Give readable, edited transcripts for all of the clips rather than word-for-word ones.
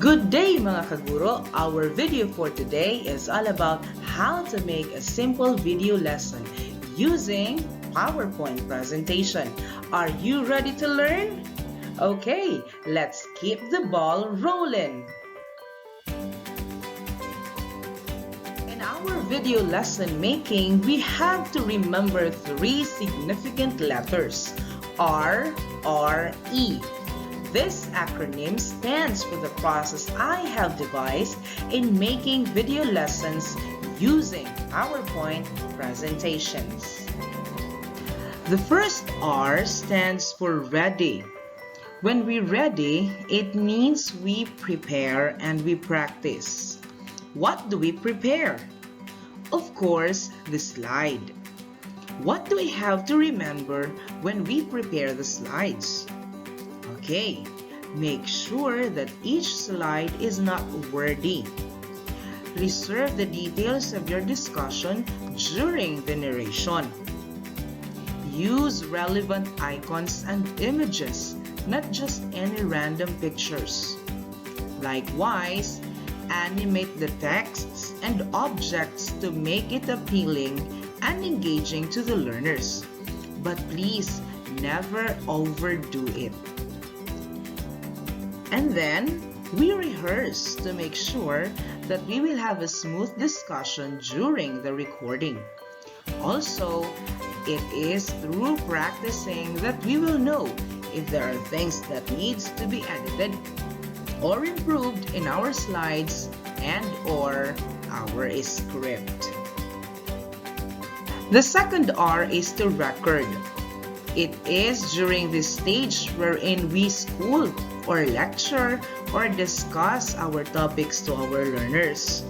Good day mga kaguro! Our video for today is all about how to make a simple video lesson using PowerPoint presentation. Are you ready to learn? Okay, let's keep the ball rolling. In our video lesson making, we have to remember three significant letters: R, E. This acronym stands for the process I have devised in making video lessons using PowerPoint presentations. The first R stands for ready. When we ready, it means we prepare and we practice. What do we prepare? Of course, the slide. What do we have to remember when we prepare the slides? Okay, make sure that each slide is not wordy. Reserve the details of your discussion during the narration. Use relevant icons and images, not just any random pictures. Likewise, animate the texts and objects to make it appealing and engaging to the learners. But please never overdo it. And then, we rehearse to make sure that we will have a smooth discussion during the recording. Also, it is through practicing that we will know if there are things that needs to be edited or improved in our slides and or our script. The second R is to record. It is during this stage wherein we school or lecture or discuss our topics to our learners.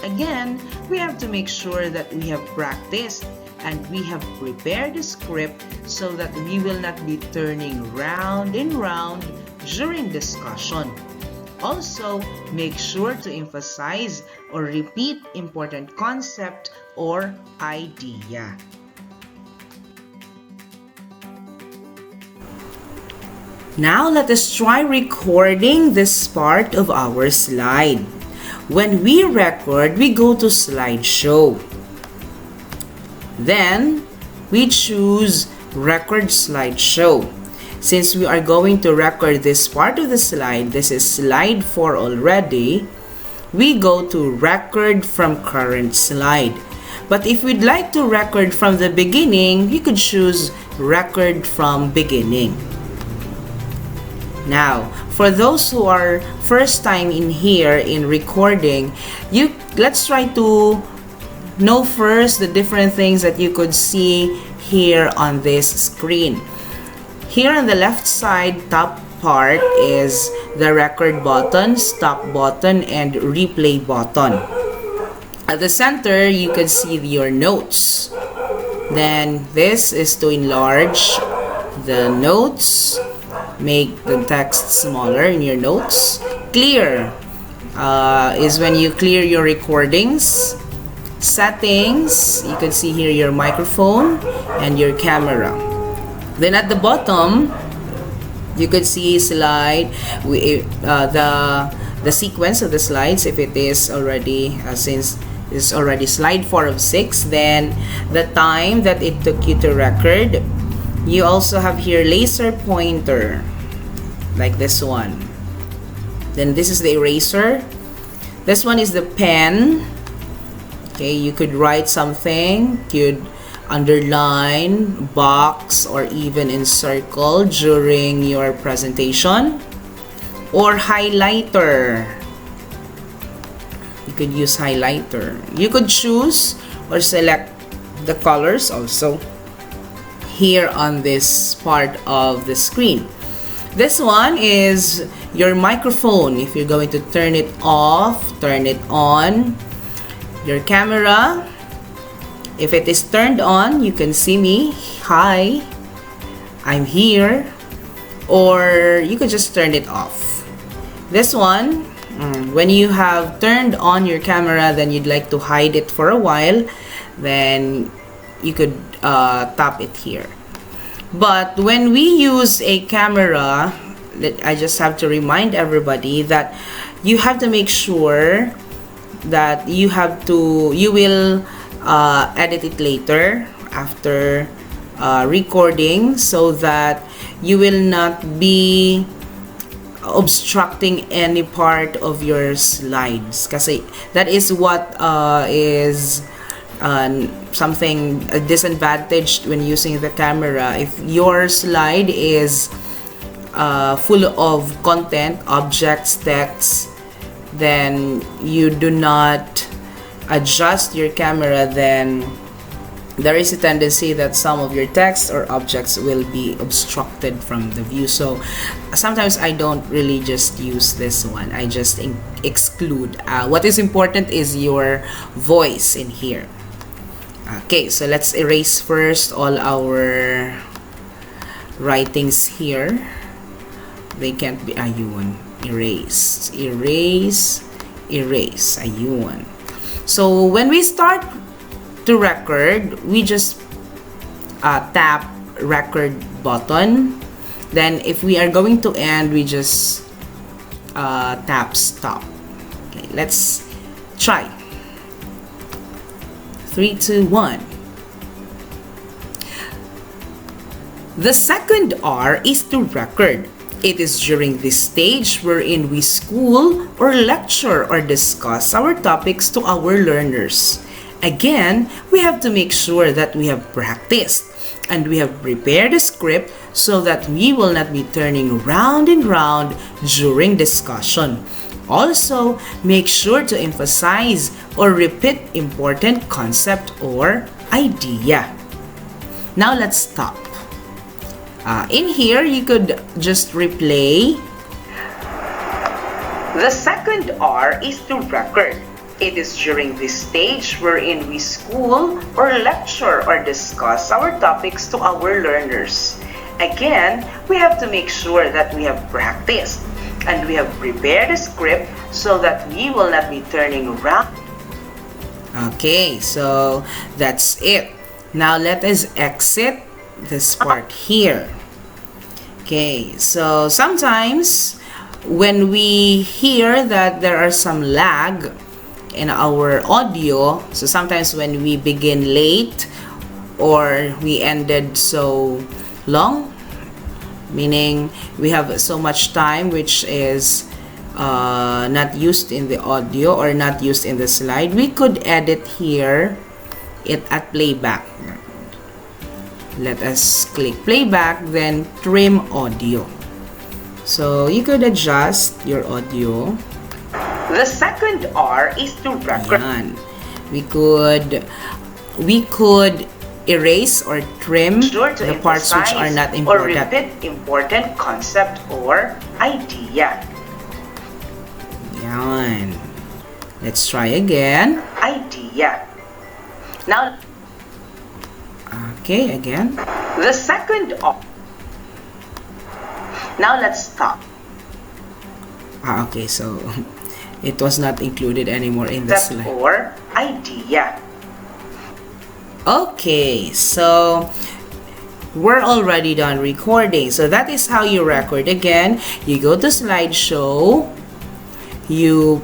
Again, we have to make sure that we have practiced and we have prepared the script so that we will not be turning round and round during discussion. Also, make sure to emphasize or repeat important concept or idea. Now, let us try recording this part of our slide. When we record, we go to slideshow. Then, we choose record slideshow. Since we are going to record this part of the slide, this is slide 4 already, we go to record from current slide. But if we'd like to record from the beginning, you could choose record from beginning. Now, for those who are first time in here in recording, let's try to know first the different things that you could see here on this screen. Here on the left side, top part is the record button, stop button, and replay button. At the center, you can see your notes. Then this is to enlarge the notes. Make the text smaller in your notes. Clear is when you clear your recordings. Settings, you can see here your microphone and your camera. Then at the bottom, you could see slide, the sequence of the slides. If it is already, since it's already slide 4 of 6, then the time that it took you to record. You also have here laser pointer, like this one. Then this is the eraser. This one is the pen. Okay, you could write something, could underline, box, or even encircle during your presentation. Or highlighter. You could use highlighter. You could choose or select the colors also here on this part of the screen. This one is your microphone. If you're going to turn it off, turn it on. Your camera, if it is turned on, you can see me. Hi, I'm here. Or you could just turn it off. This one, when you have turned on your camera, then you'd like to hide it for a while, then you could tap it here. But when we use a camera, I just have to remind everybody that you have to make sure that you will edit it later after recording, so that you will not be obstructing any part of your slides, kasi that is what is something a disadvantage when using the camera. If your slide is full of content, objects, text, then you do not adjust your camera, then there is a tendency that some of your text or objects will be obstructed from the view. So sometimes I don't really just use this one. I just exclude. What is important is your voice in here. Okay, so let's erase first all our writings here. They can't be ayun. Erase, erase, erase. Ayun. So when we start to record, we just tap record button. Then if we are going to end, we just tap stop. Okay, let's try. 3, 2, 1. The second R is to record. It is during this stage wherein we school or lecture or discuss our topics to our learners. Again, we have to make sure that we have practiced and we have prepared a script so that we will not be turning round and round during discussion. Also, make sure to emphasize or repeat important concept or idea. Now let's stop. In here, you could just replay. The second R is to record. It is during this stage wherein we school or lecture or discuss our topics to our learners. Again, we have to make sure that we have practiced and we have prepared a script so that we will not be turning around. Okay, so that's it. Now let us exit this part here. Okay, so sometimes when we hear that there are some lag in our audio, so sometimes when we begin late or we ended so long, meaning we have so much time which is not used in the audio or not used in the slide, we could edit here it at playback. Let us click playback, then trim audio. So you could adjust your audio. The second R is to record. Ayan. We could erase or trim the parts which are not important. Or repeat important concept or idea. Yan. Let's try again. Idea. Now, okay, again. The second R. Now let's stop. Okay, so it was not included anymore in the slide. Or idea. Okay, so we're already done recording. So that is how you record. Again, you go to slideshow, you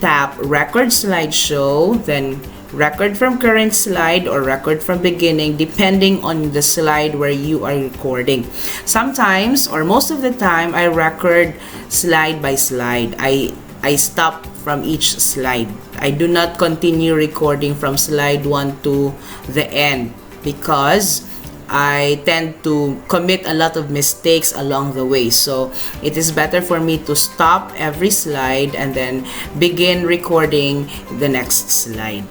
tap record slideshow, then record from current slide or record from beginning, depending on the slide where you are recording. Sometimes, or most of the time, I record slide by slide. I stop from each slide. I do not continue recording from slide 1 to the end because I tend to commit a lot of mistakes along the way. So it is better for me to stop every slide and then begin recording the next slide.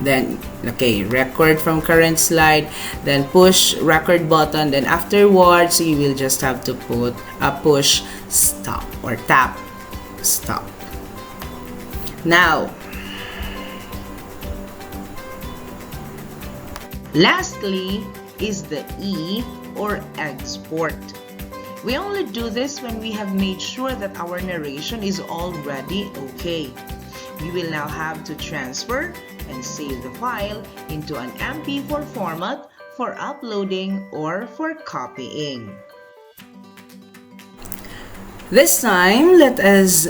Then, okay, record from current slide, then push record button, then afterwards you will just have to put a push stop or tap stop. Now, lastly is the E or export. We only do this when we have made sure that our narration is already okay. We will now have to transfer and save the file into an MP4 format for uploading or for copying. This time, let us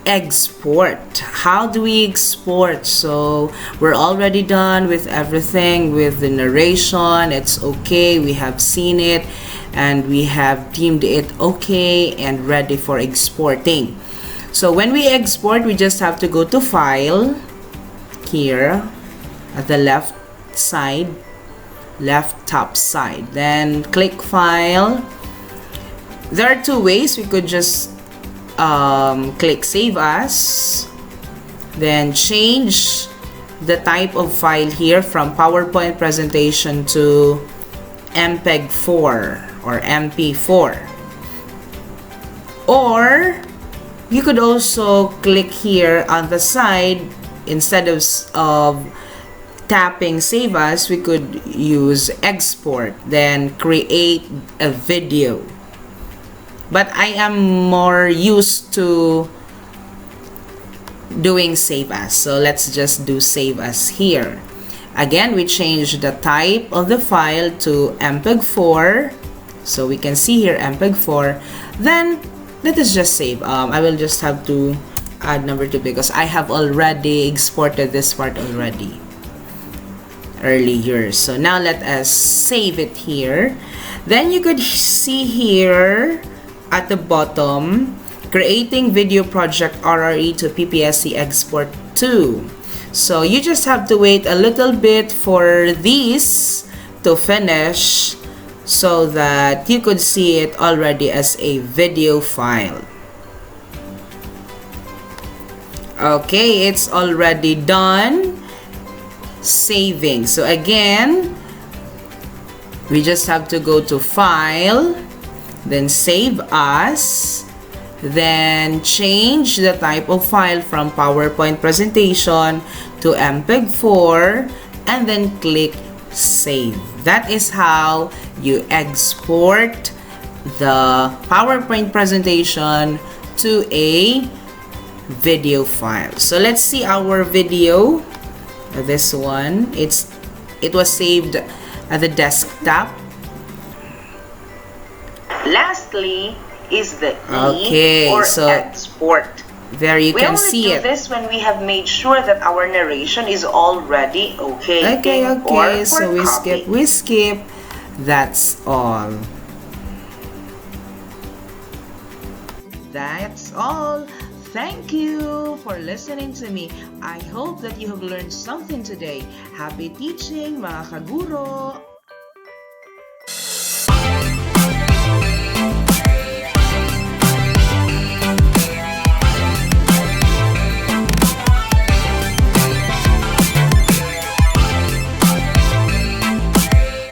export. How do we export? So we're already done with everything, with the narration. It's okay, we have seen it and we have deemed it okay and ready for exporting. So when we export, we just have to go to File here at the left side, left top side, then click File. There are two ways. We could just click Save As, then change the type of file here from PowerPoint presentation to MPEG-4 or MP4. Or you could also click here on the side, instead of tapping Save As, we could use Export, then create a video. But I am more used to doing Save As. So let's just do Save As here. Again, we change the type of the file to MPEG-4. So we can see here MPEG-4. Then let us just save. I will just have to add number 2 because I have already exported this part already earlier. So now let us save it here. Then you could see here at the bottom, creating video project RRE to PPSC export 2. So you just have to wait a little bit for these to finish so that you could see it already as a video file. Okay, it's already done saving. So again, we just have to go to File, then Save As, then change the type of file from PowerPoint presentation to MPEG-4, and then click Save. That is how you export the PowerPoint presentation to a video file. So let's see our video. This one, it was saved at the desktop. Lastly is the E or export. There you can see it. We only do this when we have made sure that our narration is already okay. Okay. So we skip. That's all. That's all. Thank you for listening to me. I hope that you have learned something today. Happy teaching, mga KaGuro!